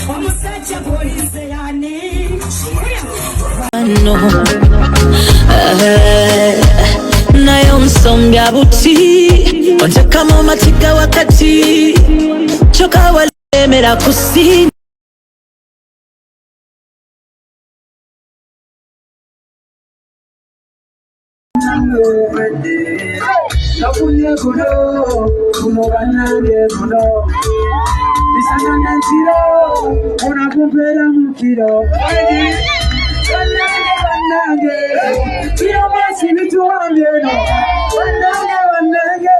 Omusajja police yani naye omusombya buti onteka mu matika wakati kyokka walemera kusi nakunye kuno banange kuno bisana nensiro unakumpera mukiro banange kiro basi bituwambyeno banange